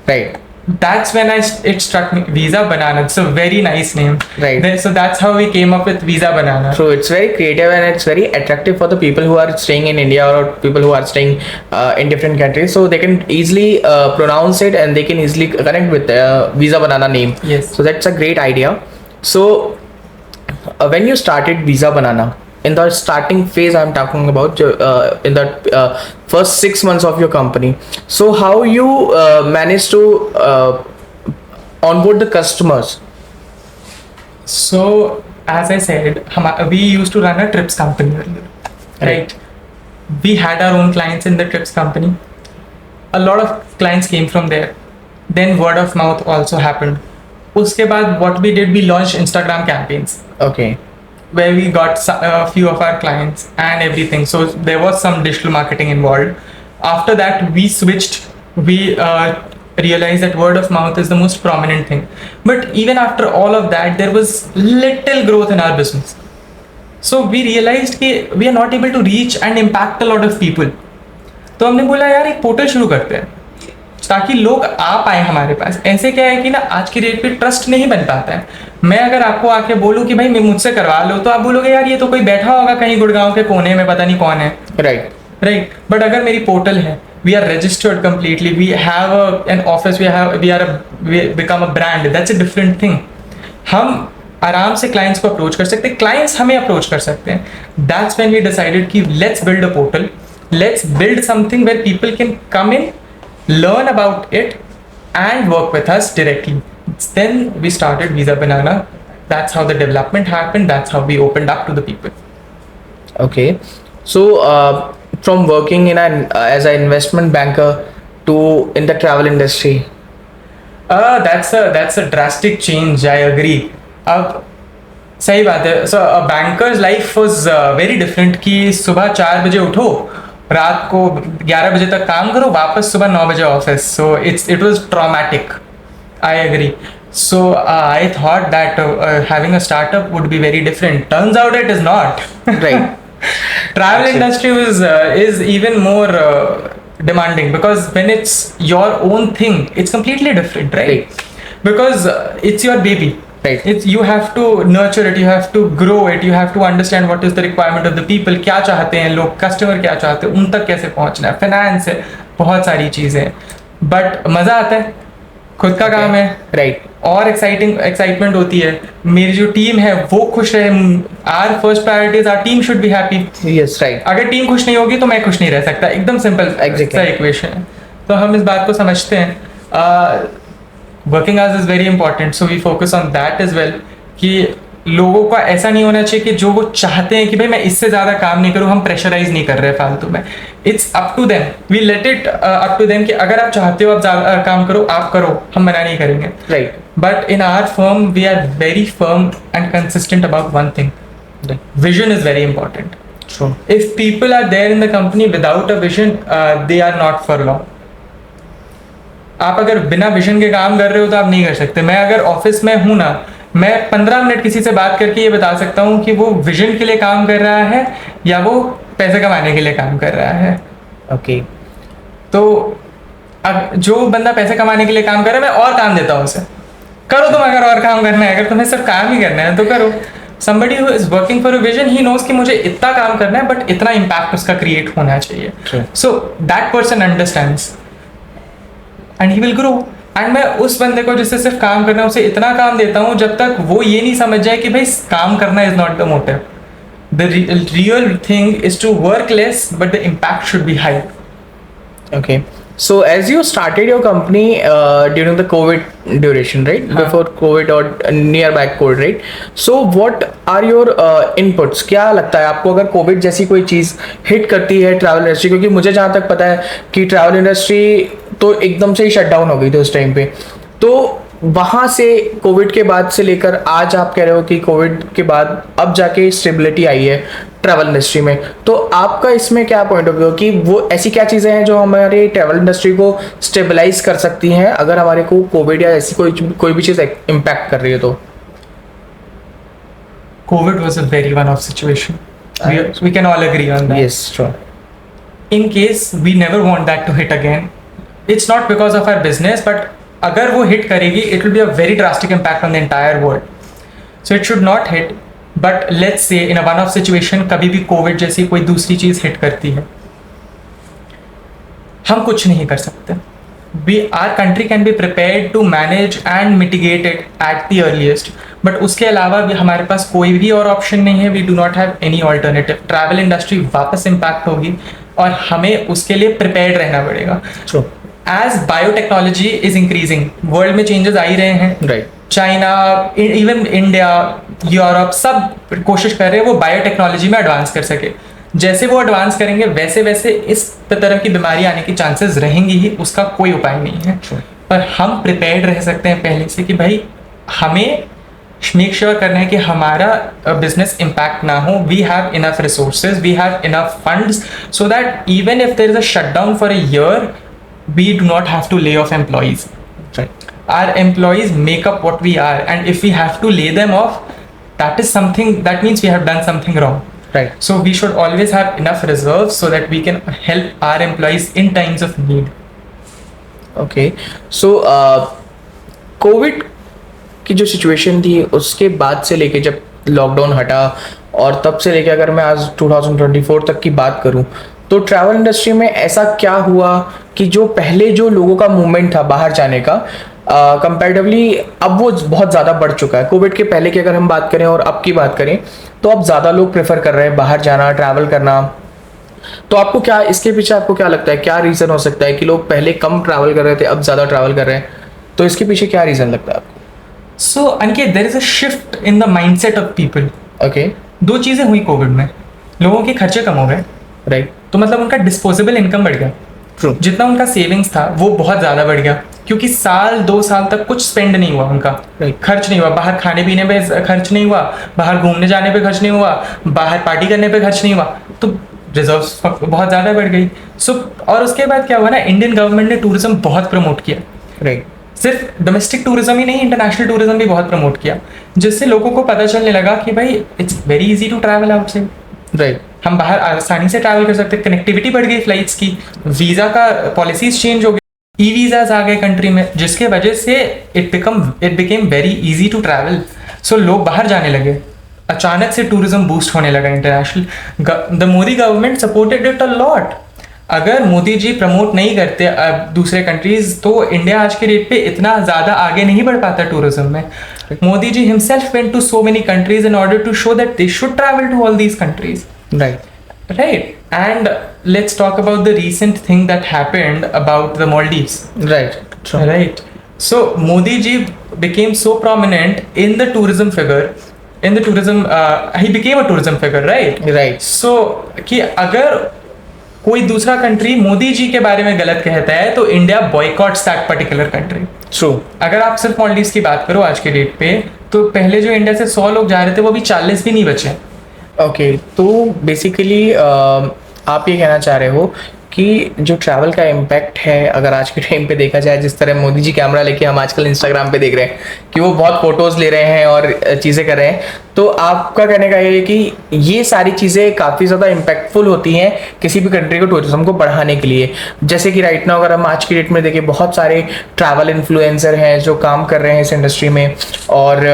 Right. That's when it struck me, Visa Banana. It's a very nice name. Right. So that's how we came up with Visa Banana. So it's very creative and it's very attractive for the people who are staying in India or people who are staying in different countries. So they can easily pronounce it and they can easily connect with Visa Banana name. Yes. So that's a great idea. So when you started Visa Banana, in the starting phase I'm talking about, in the first 6 months of your company, so how you managed to onboard the customers? So as I said, we used to run a trips company earlier, right? We had our own clients in the trips company. A lot of clients came from there. Then word of mouth also happened. Uske baad what we did, we launched Instagram campaigns Okay. where we got a few of our clients and everything. So there was some digital marketing involved. After that, we switched. We realized that word of mouth is the most prominent thing. But even after all of that, there was little growth in our business. So we realized that we are not able to reach and impact a lot of people. तो हमने बोला यार एक portal शुरू करते हैं ताकि लोग आ पाए हमारे पास. ऐसे क्या है कि ना आज की डेट पे ट्रस्ट नहीं बन पाता है. मैं अगर आपको आके बोलूं कि भाई मैं मुझसे करवा लो, तो आप बोलोगे यार ये तो कोई बैठा होगा कहीं गुड़गांव के कोने में, पता नहीं कौन है. Right. राइट. बट अगर मेरी पोर्टल है, we are registered completely, we have an office, we become a brand, that's a different thing. हम आराम से क्लाइंट्स को अप्रोच कर सकते हैं, क्लाइंट्स हमें अप्रोच कर सकते हैं. दैट्स व्हेन वी डिसाइडेड कि let's build a portal, let's build something where people can come in, learn about it and work with us directly. Then we started Visa Banana. That's how the development happened, that's how we opened up to the people. Okay. So from working in an as an investment banker to in the travel industry. That's a drastic change, I agree. अब सही बात है. So a banker's life was very different कि सुबह 4 बजे उठो, रात को 11 बजे तक काम करो, वापस सुबह 9 बजे office. So it was traumatic. I agree. So I thought that having a startup would be very different. Turns out it is not. Right. Travel industry is even more demanding because when it's your own thing, it's completely different, right? Because it's your baby. Right. You have to nurture it, you have to grow it, you have to understand what is the requirement of the people. क्या चाहते हैं लोग, customer क्या चाहते हैं, उन तक कैसे पहुंचना है, फाइनेंस है, बहुत सारी चीज़ें हैं. बट मज़ा आता है, खुद का काम है. Right. और एक्साइटमेंट होती है. मेरी जो टीम है वो खुश रहे. Our first priority is our team should be happy. Yes. Right. अगर टीम खुश नहीं होगी तो मैं खुश नहीं रह सकता. एकदम सिंपल सा इक्वेशन है. तो हम इस बात को समझते हैं. Working hours is very important, so we focus on that is well. कि लोगों का ऐसा नहीं होना चाहिए कि जो वो चाहते हैं कि भाई मैं इससे ज़्यादा काम नहीं करूँ, हम प्रेशराइज नहीं कर रहे फालतू में. It's up to them, we let it up to them कि अगर आप चाहते हो आप ज़्यादा काम करो, आप करो, हम मना नहीं करेंगे. Right. But in our firm we are very firm and consistent about one thing. Vision is very important. True. If people are there in the company without a vision, they are not for long. आप अगर बिना vision के काम कर रहे हो तो आप नहीं कर सकते. मैं अगर ऑफिस में हूँ ना, मैं 15 मिनट किसी से बात करके ये बता सकता हूँ कि वो विजन के लिए काम कर रहा है या वो पैसे कमाने के लिए काम कर रहा है. Okay. तो अब जो बंदा पैसे कमाने के लिए काम कर रहा है, मैं और काम देता हूँ उसे, करो तुम. अगर और काम करना है, अगर तुम्हें सिर्फ काम ही करना है तो करो. somebody who is working for a vision, he knows कि मुझे इतना काम करना है बट इतना इम्पैक्ट उसका क्रिएट होना चाहिए. So that person understands and he will grow. And मैं उस बंदे को जिससे सिर्फ काम करना है उसे इतना काम देता हूँ जब तक वो ये नहीं समझ जाए कि भाई काम करना is not the motive. The real thing is to work less but the impact should be high. Okay. So as you started your company during the COVID duration, right? Before COVID or nearby COVID, right? So what are your inputs? क्या लगता है आपको अगर COVID जैसी कोई चीज़ hit करती है travel industry? क्योंकि मुझे जहाँ तक पता है कि ट्रैवल इंडस्ट्री तो एकदम से ही शट डाउन हो गई थी उस टाइम पे. तो वहाँ से कोविड के बाद से लेकर आज आप कह रहे हो कि कोविड के बाद अब जाके स्टेबिलिटी आई है ट्रैवल इंडस्ट्री में. तो आपका इसमें क्या पॉइंट ऑफ व्यू कि वो ऐसी क्या चीज़ें हैं जो हमारे ट्रैवल इंडस्ट्री को स्टेबलाइज कर सकती हैं अगर हमारे को कोविड या ऐसी कोई भी चीज़ इम्पैक्ट कर रही है तो? COVID was a very one-off situation. We can all agree on that. Yes, sure. In case we never want that to hit again, it's not because of our business, but अगर वो hit करेगी, it will be a very drastic impact on the entire world. So it should not hit. But let's say in a one-off situation, कभी भी COVID जैसी कोई दूसरी चीज़ hit करती है, हम कुछ नहीं कर सकते. Our country can be prepared to manage and mitigate it at the earliest. But उसके अलावा भी हमारे पास कोई भी और ऑप्शन नहीं है. We do not have any alternative. Travel industry वापस impact होगी और हमें उसके लिए prepared रहना पड़ेगा. True. As biotechnology is increasing, world में changes आ ही रहे हैं. Right. China, even India, Europe सब कोशिश कर रहे हैं वो बायोटेक्नोलॉजी में एडवांस कर सके. जैसे वो एडवांस करेंगे वैसे वैसे इस तरह की बीमारी आने की चांसेस रहेंगी ही, उसका कोई उपाय नहीं है. पर हम प्रिपेयर्ड रह सकते हैं पहले से कि भाई हमें मेक श्योर करना है कि हमारा बिजनेस इम्पैक्ट ना हो. We have enough resources, we have enough funds so that even if there is a shutdown for a year, we do not have to lay off employees. Our employees make up what we are, and if we have to lay them off, that is something, that means we have done something wrong. Right. So we should always have enough reserves so that we can help our employees in times of need. Okay. So Covid की जो situation थी उसके बाद से लेके जब lockdown हटा और तब से लेके अगर मैं आज 2024 तक की बात करूं तो ट्रैवल इंडस्ट्री में ऐसा क्या हुआ कि जो पहले जो लोगों का मूवमेंट था बाहर जाने का कंपैरेटिवली अब वो बहुत ज़्यादा बढ़ चुका है. कोविड के पहले की अगर हम बात करें और अब की बात करें तो अब ज़्यादा लोग प्रेफर कर रहे हैं बाहर जाना, ट्रैवल करना. तो आपको क्या इसके पीछे आपको क्या लगता है, क्या रीज़न हो सकता है कि लोग पहले कम ट्रैवल कर रहे थे अब ज़्यादा ट्रैवल कर रहे हैं? तो इसके पीछे क्या रीज़न लगता है आपको? So Aniket, there is a shift in the mindset of people. Okay. दो चीज़ें हुई कोविड में. लोगों के खर्चे कम हो गए. राइट. तो मतलब उनका डिस्पोजेबल इनकम बढ़ गया. True. जितना उनका सेविंग्स था वो बहुत ज़्यादा बढ़ गया क्योंकि साल 2 साल तक कुछ स्पेंड नहीं हुआ उनका. Right. खर्च नहीं हुआ, बाहर खाने पीने पे खर्च नहीं हुआ, बाहर घूमने जाने पे खर्च नहीं हुआ, बाहर पार्टी करने पे खर्च नहीं हुआ. तो रिजर्व्स बहुत ज़्यादा बढ़ गई. और उसके बाद क्या हुआ ना, इंडियन गवर्नमेंट ने टूरिज्म बहुत प्रमोट किया. राइट. सिर्फ डोमेस्टिक टूरिज्म ही नहीं, इंटरनेशनल टूरिज्म भी बहुत प्रमोट किया, जिससे लोगों को पता चलने लगा कि भाई it's very easy to travel outside. Right. हम बाहर आसानी से ट्रैवल कर सकते हैं. कनेक्टिविटी बढ़ गई फ्लाइट्स की, वीज़ा का पॉलिसीज चेंज हो गई, ई वीज़ाज आ गए कंट्री में, जिसके वजह से it became very easy to travel. So लोग बाहर जाने लगे. अचानक से टूरिज्म बूस्ट होने लगा international. The Modi government supported it a lot. अगर मोदी जी प्रमोट नहीं करते दूसरे कंट्रीज तो इंडिया आज के डेट पे इतना ज़्यादा आगे नहीं बढ़ पाता टूरिज्म में. Modi ji himself went to so many countries in order to show that they should travel to all these countries. Right. And let's talk about the recent thing that happened about the Maldives. Right. True. Right. So Modi ji became so prominent in the tourism figure. He became a tourism figure, right? Right. So कि अगर कोई दूसरा country Modi ji के बारे में गलत कहता है तो India boycotts that particular country. True. अगर आप सिर्फ मालदीव्स की बात करो आज के डेट पे तो पहले जो इंडिया से 100 लोग जा रहे थे वो भी 40 भी नहीं बचे. ओके. तो बेसिकली आप ये कहना चाह रहे हो कि जो ट्रैवल का इम्पैक्ट है अगर आज के टाइम पे देखा जाए, जिस तरह मोदी जी कैमरा लेके हम आजकल इंस्टाग्राम पे देख रहे हैं कि वो बहुत फोटोज़ ले रहे हैं और चीज़ें कर रहे हैं, तो आपका कहने का ये है कि ये सारी चीज़ें काफ़ी ज़्यादा इम्पैक्टफुल होती हैं किसी भी कंट्री को टूरिज्म को बढ़ाने के लिए. जैसे कि राइट नाउ अगर हम आज की डेट में देखें बहुत सारे ट्रैवल इन्फ्लुएंसर हैं जो काम कर रहे हैं इस इंडस्ट्री में और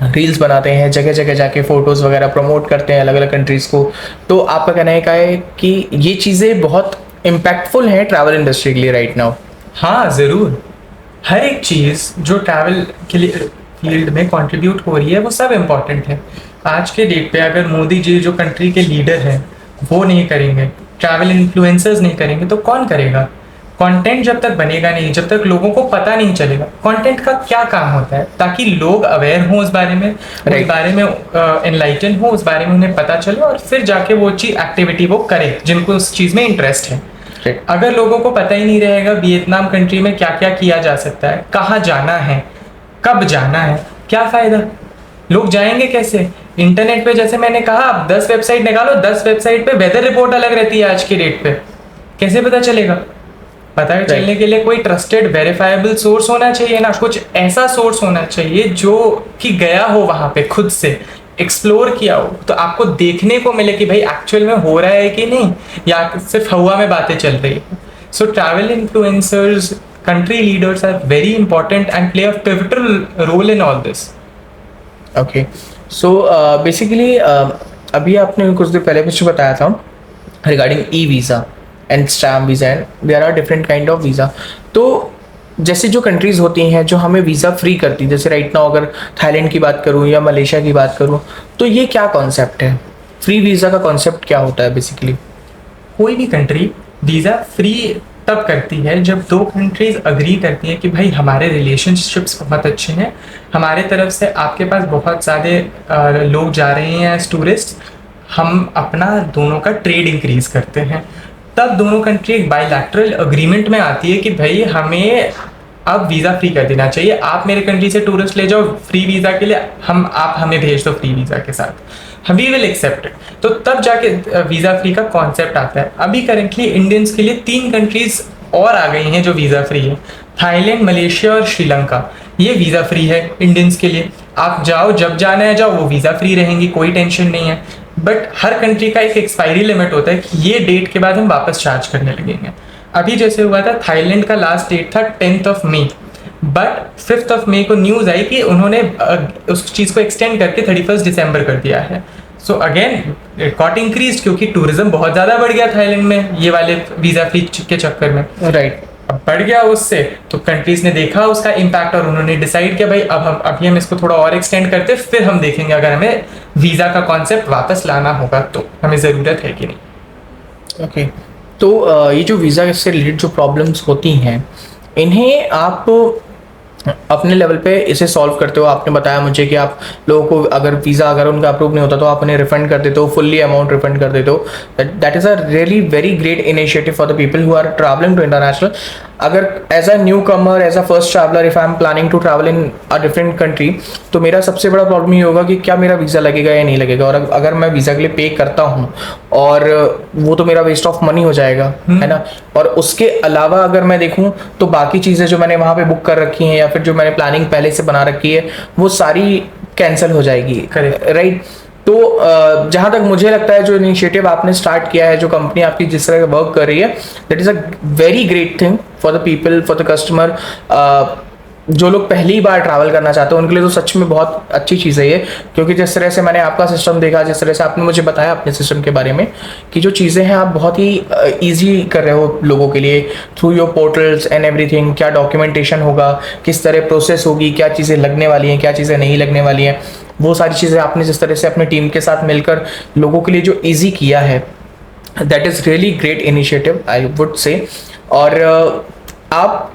रील्स बनाते हैं, जगह जगह जाके फ़ोटोज़ वगैरह प्रमोट करते हैं अलग अलग कंट्रीज़ को. तो आपका कहना है कि ये चीज़ें बहुत इम्पैक्टफुल हैं ट्रैवल इंडस्ट्री के लिए राइट नाउ? हाँ ज़रूर. हर एक चीज़ जो ट्रैवल के लिए फील्ड में कंट्रीब्यूट हो रही है वो सब इम्पॉर्टेंट है. आज के डेट पे अगर मोदी जी जो कंट्री के लीडर हैं वो नहीं करेंगे, ट्रैवल इन्फ्लुएंसर्स नहीं करेंगे तो कौन करेगा? कंटेंट जब तक बनेगा नहीं, जब तक लोगों को पता नहीं चलेगा कंटेंट का क्या काम होता है, ताकि लोग अवेयर हों उस बारे में, उस बारे में एनलाइटन हो, उस बारे में उन्हें पता चले और फिर जाके वो चीज़ एक्टिविटी वो करें जिनको उस चीज़ में इंटरेस्ट है. अगर लोगों को पता ही नहीं रहेगा वियतनाम कंट्री में क्या क्या किया जा सकता है, कहाँ जाना है, कब जाना है, क्या फ़ायदा? लोग जाएंगे कैसे? इंटरनेट पे जैसे मैंने कहा आप 10 वेबसाइट निकालो, 10 वेबसाइट पे वेदर रिपोर्ट अलग रहती है आज के डेट पे. कैसे पता चलेगा? पता चलने के लिए कोई ट्रस्टेड वेरीफाइबल सोर्स होना चाहिए ना, कुछ ऐसा सोर्स होना चाहिए जो कि गया हो वहाँ पे खुद से एक्सप्लोर किया हो, तो आपको देखने को मिले कि भाई एक्चुअल में हो रहा है कि नहीं, या सिर्फ हवा में बातें चल रही है. So travel influencers, country leaders are very important and play a pivotal role in all this. Okay, so basically अभी आपने कुछ देर पहले मुझे बताया था regarding e visa and stamp visa and there are different kind of visa. तो जैसे जो कंट्रीज़ होती हैं जो हमें वीज़ा फ्री करती, जैसे राइट नाउ अगर थाईलैंड की बात करूँ या मलेशिया की बात करूँ, तो ये क्या कॉन्सेप्ट है? फ्री वीज़ा का कॉन्सेप्ट क्या होता है बेसिकली? कोई भी कंट्री वीज़ा फ्री तब करती है जब दो कंट्रीज अग्री करती है कि भाई हमारे रिलेशनशिप्स बहुत अच्छे हैं, हमारे तरफ से आपके पास बहुत सारे लोग जा रहे हैं एज टूरिस्ट, हम अपना दोनों का ट्रेड इंक्रीज करते हैं. तब दोनों कंट्री एक बायलैटरल अग्रीमेंट में आती है कि भाई हमें अब वीज़ा फ्री कर देना चाहिए, आप मेरे कंट्री से टूरिस्ट ले जाओ फ्री वीज़ा के लिए, आप हमें भेज दो फ्री वीज़ा के साथ, वी विल एक्सेप्ट इट. तो तब जाके वीज़ा फ्री का कॉन्सेप्ट आता है. अभी करेंटली इंडियंस के लिए 3 कंट्रीज और आ गई हैं जो वीज़ा फ्री है, थाईलैंड, मलेशिया और श्रीलंका. ये वीज़ा फ्री है इंडियंस के लिए, आप जाओ जब जाना है जाओ, वो वीज़ा फ्री रहेंगी, कोई टेंशन नहीं है. बट हर कंट्री का एक एक्सपायरी लिमिट होता है कि ये डेट के बाद हम वापस चार्ज करने लगेंगे. अभी जैसे हुआ था, थाईलैंड का लास्ट डेट था 10th मई, बट 5th मई को न्यूज़ आई कि उन्होंने उस चीज़ को एक्सटेंड करके 31 दिसंबर कर दिया है. So again it got increase क्योंकि टूरिज्म बहुत ज़्यादा बढ़ गया थाईलैंड में ये वाले वीज़ा फ्री के चक्कर में. राइट. अब बढ़ गया उससे, तो कंट्रीज ने देखा उसका इम्पैक्ट और उन्होंने डिसाइड किया भाई अभी हम इसको थोड़ा और एक्सटेंड करते, फिर हम देखेंगे अगर हमें वीज़ा का कॉन्सेप्ट वापस लाना होगा तो हमें ज़रूरत है कि नहीं. ओके, तो ये जो वीज़ा से रिलेटेड जो प्रॉब्लम्स होती हैं, इन्हें आप अपने लेवल पे इसे सॉल्व करते हो. आपने बताया मुझे कि आप लोगों को अगर वीज़ा अगर उनका अप्रूव नहीं होता तो आप उन्हें रिफंड कर देते हो, फुल्ली अमाउंट रिफंड कर देते हो. That is a really very great initiative for the people who are travelling to international. अगर as a newcomer, as a first traveller, if I am planning to travel in a different country, तो मेरा सबसे बड़ा problem ये होगा कि क्या मेरा वीज़ा लगेगा या नहीं लगेगा. और अगर मैं वीज़ा के लिए पे करता हूँ और वो तो मेरा वेस्ट ऑफ मनी हो जाएगा, है ना. और उसके अलावा अगर मैं देखूँ तो बाकी चीज़ें जो मैंने वहाँ पे बुक कर रखी हैं या फिर जो मैंने प्लानिंग पहले से बना रखी है वो सारी कैंसिल हो जाएगी. राइट. तो जहाँ तक मुझे लगता है जो इनिशिएटिव आपने स्टार्ट किया है, जो कंपनी आपकी जिस तरह वर्क कर रही है, that is a very great thing for the people, for the customer. जो लोग पहली बार ट्रैवल करना चाहते हैं उनके लिए तो सच में बहुत अच्छी चीज़ है ये, क्योंकि जिस तरह से मैंने आपका सिस्टम देखा, जिस तरह से आपने मुझे बताया अपने सिस्टम के बारे में कि जो चीज़ें हैं आप बहुत ही ईजी कर रहे हो लोगों के लिए through your portals and everything. क्या डॉक्यूमेंटेशन होगा, किस तरह प्रोसेस होगी, क्या चीज़ें लगने वाली हैं, क्या चीज़ें नहीं लगने वाली हैं, वो सारी चीज़ें आपने जिस तरह से अपनी टीम के साथ मिलकर लोगों के लिए जो ईजी किया है, that is really great initiative I would say. और आप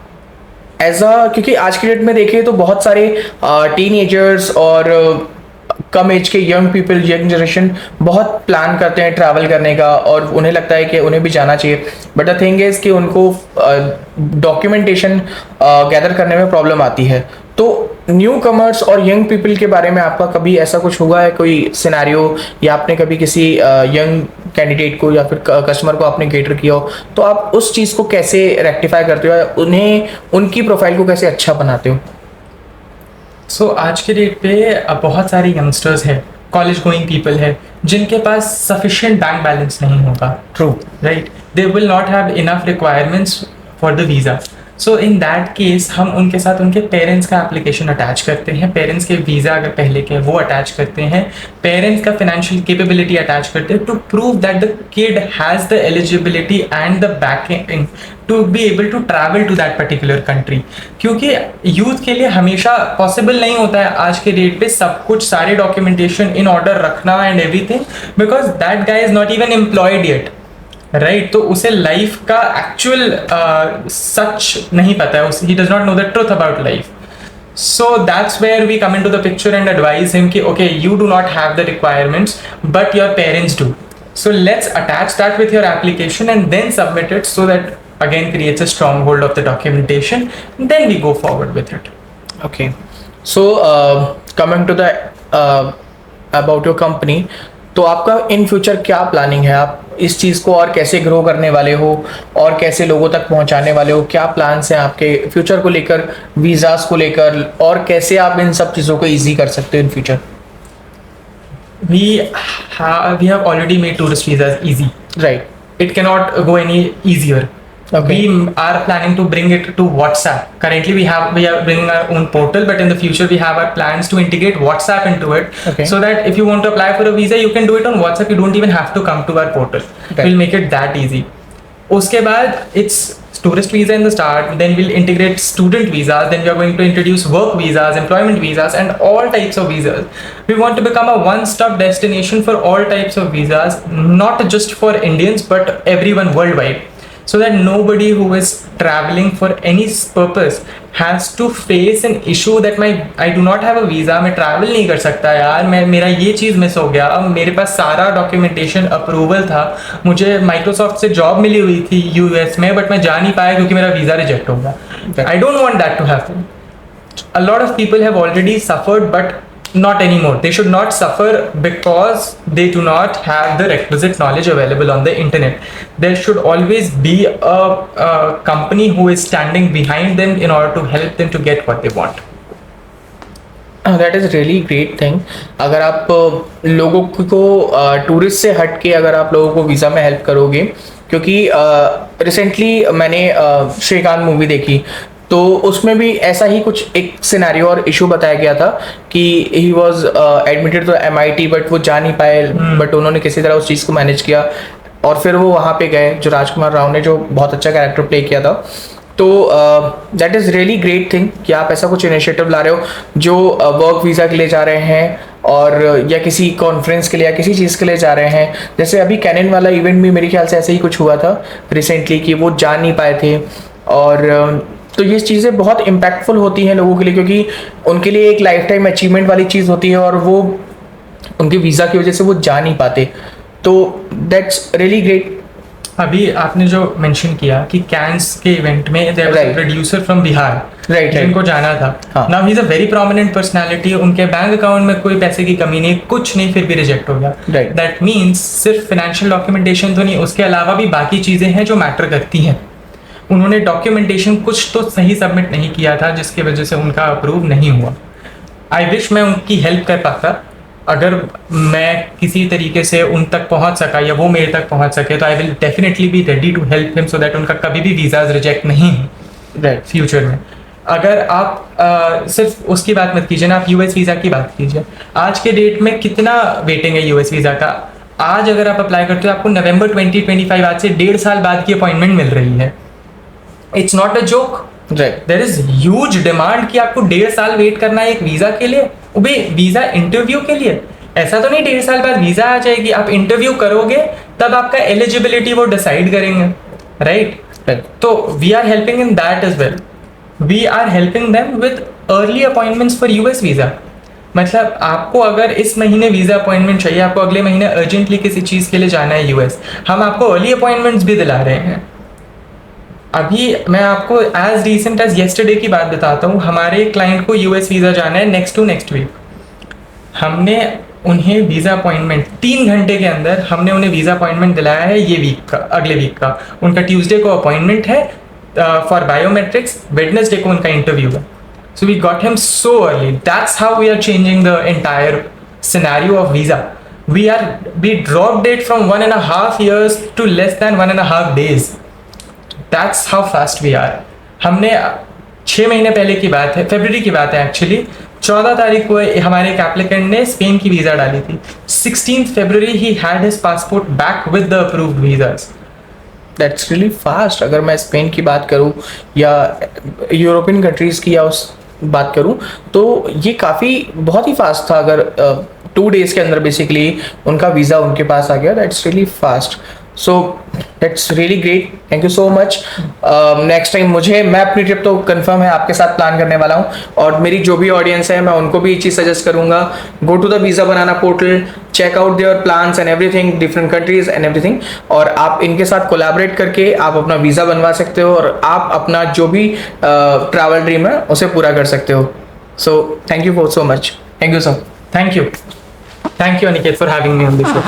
क्योंकि आज की डेट में देखें तो बहुत सारे टीनेजर्स और कम एज के यंग पीपल, यंग जनरेशन बहुत प्लान करते हैं ट्रैवल करने का और उन्हें लगता है कि उन्हें भी जाना चाहिए. बट द थिंग इज़ कि उनको डॉक्यूमेंटेशन गैदर करने में प्रॉब्लम आती है. तो न्यू कमर्स और यंग पीपल के बारे में आपका कभी ऐसा कुछ हुआ है, कोई सिनेरियो, या आपने कभी किसी यंग कैंडिडेट को या फिर कस्टमर को आपने केटर किया हो, तो आप उस चीज़ को कैसे रेक्टिफाई करते हो या उन्हें उनकी प्रोफाइल को कैसे अच्छा बनाते हो? सो आज के डेट पे बहुत सारे यंगस्टर्स हैं, कॉलेज गोइंग पीपल है, जिनके पास सफिशिएंट बैंक बैलेंस नहीं होगा. True. Right. They will not have enough requirements for the visa. So in that case हम उनके साथ उनके पेरेंट्स का एप्लीकेशन अटैच करते हैं, पेरेंट्स के वीज़ा अगर पहले के वो अटैच करते हैं, पेरेंट्स का फाइनेंशियल कैपेबिलिटी अटैच करते हैं to prove that the kid has the eligibility and the backing to be able to travel to that particular country. क्योंकि यूथ के लिए हमेशा पॉसिबल नहीं होता है आज के डेट पे सब कुछ, सारे डॉक्यूमेंटेशन इन ऑर्डर रखना and everything, because that guy is not even employed yet. Right. तो उसे लाइफ का एक्चुअल सच नहीं पता है, he does not know the truth about life. So that's where we come into the picture and advise him कि okay, you do not have the requirements but your parents do. So let's attach that with your application and then submit it, so that again creates a stronghold of the documentation. Then we go forward with it. Okay. So coming to the about your company, तो आपका in future क्या planning है? आप इस चीज़ को और कैसे grow करने वाले हो और कैसे लोगों तक पहुंचाने वाले हो? क्या प्लान्स हैं आपके फ्यूचर को लेकर, वीज़ास को लेकर, और कैसे आप इन सब चीज़ों को इजी कर सकते हो in future? we have already made tourist visas easy. Right. It cannot go any easier. Okay. We are planning to bring it to WhatsApp. Currently, we are bringing our own portal, but in the future, we have our plans to integrate WhatsApp into it, Okay. so that if you want to apply for a visa, you can do it on WhatsApp. You don't even have to come to our portal. Right. We'll make it that easy. उसके बाद it's tourist visa in the start, then we'll integrate student visas, then we are going to introduce work visas, employment visas, and all types of visas. We want to become a one-stop destination for all types of visas, not just for Indians but everyone worldwide, so that nobody who is traveling for any purpose has to face an issue that I do not have a visa, मैं travel नहीं कर सकता यार, मेरा ये चीज़ miss हो गया, अब मेरे पास सारा डॉक्यूमेंटेशन अप्रूवल था, मुझे माइक्रोसॉफ्ट से जॉब मिली हुई थी यूएस में, बट मैं जा नहीं पाया क्योंकि मेरा वीज़ा रिजेक्ट हो गया. I don't want that to happen. A lot of people have already suffered, but not anymore. They should not suffer because they do not have the requisite knowledge available on the internet. There should always be a company who is standing behind them in order to help them to get what they want. That is really great thing. अगर आप लोगों को tourist से हट के अगर आप लोगों को वीज़ा में हेल्प करोगे, क्योंकि रिसेंटली मैंने श्रीकांत मूवी देखी, तो उसमें भी ऐसा ही कुछ एक सिनेरियो और इशू बताया गया था कि he was admitted to MIT but वो जा नहीं पाए, बट उन्होंने किसी तरह उस चीज़ को मैनेज किया और फिर वो वहाँ पे गए, जो राजकुमार राव ने जो बहुत अच्छा कैरेक्टर प्ले किया था. तो that is really great thing कि आप ऐसा कुछ इनिशिएटिव ला रहे हो जो वर्क वीज़ा के लिए जा रहे हैं, और या किसी कॉन्फ्रेंस के लिए या किसी चीज़ के लिए जा रहे हैं. जैसे अभी कैनन वाला इवेंट भी मेरे ख्याल से ऐसे ही कुछ हुआ था रिसेंटली कि वो जा नहीं पाए थे, और तो ये चीज़ें बहुत इम्पैक्टफुल होती हैं लोगों के लिए, क्योंकि उनके लिए एक लाइफ टाइम अचीवमेंट वाली चीज़ होती है और वो उनके वीज़ा की वजह से वो जा नहीं पाते. तो दैट्स रियली ग्रेट. अभी आपने जो मेंशन किया कि कैंस के इवेंट में there was a producer from Bihar, जिनको जाना था. Now he is a very prominent personality. उनके बैंक अकाउंट में कोई पैसे की कमी नहीं, कुछ नहीं, फिर भी रिजेक्ट हो गया. दैट मीन्स सिर्फ फाइनेंशियल डॉक्यूमेंटेशन तो नहीं, उसके अलावा भी बाकी चीज़ें हैं जो मैटर करती हैं. उन्होंने डॉक्यूमेंटेशन कुछ तो सही सबमिट नहीं किया था, जिसकी वजह से उनका अप्रूव नहीं हुआ. आई विश मैं उनकी हेल्प कर पाता. अगर मैं किसी तरीके से उन तक पहुंच सका या वो मेरे तक पहुंच सके, तो I will definitely be ready to help him, so that उनका कभी भी वीज़ाज रिजेक्ट नहीं हो फ्यूचर में. अगर आप सिर्फ उसकी बात मत कीजिए ना, आप यूएस वीज़ा की बात कीजिए. आज के डेट में कितना वेटिंग है यूएस वीज़ा का. आज अगर आप अप्लाई करते हो, आपको नवंबर 2025, आज से 1.5 साल बाद की अपॉइंटमेंट मिल रही है. It's not a joke. There is huge demand कि आपको 1.5 साल वेट करना है एक वीजा के लिए. भाई वीजा इंटरव्यू के लिए ऐसा तो नहीं 1.5 साल बाद वीजा आ जाएगी. आप इंटरव्यू करोगे तब आपका एलिजिबिलिटी वो डिसाइड करेंगे, राइट? तो we are helping in that as well. We are helping them with early appointments for US visa. मतलब आपको अगर इस महीने वीजा अपॉइंटमेंट चाहिए, आपको अगले महीने अर्जेंटली किसी चीज़ के लिए जाना है यूएस, हम आपको अर्ली अपॉइंटमेंट्स भी दिला रहे हैं. अभी मैं आपको एज रिसेंट एज येस्टरडे की बात बताता हूँ. हमारे क्लाइंट को यूएस वीज़ा जाना है नेक्स्ट वीक. हमने उन्हें वीज़ा अपॉइंटमेंट 3 घंटे के अंदर हमने उन्हें वीज़ा अपॉइंटमेंट दिलाया है ये वीक का, अगले वीक का. उनका ट्यूसडे को अपॉइंटमेंट है फॉर बायोमेट्रिक्स, वेडनेसडे को उनका इंटरव्यू है. So we got him so early. That's how we are changing the entire scenario of visa. We dropped it from 1.5 years to less than 1.5 days. That's how fast we are. हमने 6 महीने पहले की बात है, फरवरी की बात है एक्चुअली, 14 तारीख को हमारे एक एप्लीकेंट ने स्पेन की वीज़ा डाली थी. 16th February he had his passport back with the approved visas. That's really fast. अगर मैं स्पेन की बात करूँ या यूरोपियन कंट्रीज़ की या उस बात करूँ, तो ये काफ़ी बहुत ही फास्ट था. अगर 2 days के अंदर बेसिकली उनका वीज़ा उनके पास आ गया. That's really fast. So that's really great. Thank you so much. Next time मैं अपनी ट्रिप तो कंफर्म है आपके साथ प्लान करने वाला हूँ, और मेरी जो भी ऑडियंस है मैं उनको भी ये चीज़ सजेस्ट करूँगा. Go to the Visa Banana portal, check out their plans and everything, different countries and everything, और आप इनके साथ कोलैबोरेट करके आप अपना वीज़ा बनवा सकते हो और आप अपना जो भी ट्रैवल ड्रीम है उसे पूरा कर सकते हो. So thank you for so much. Thank you sir. Thank you, Aniket, for having me on this show.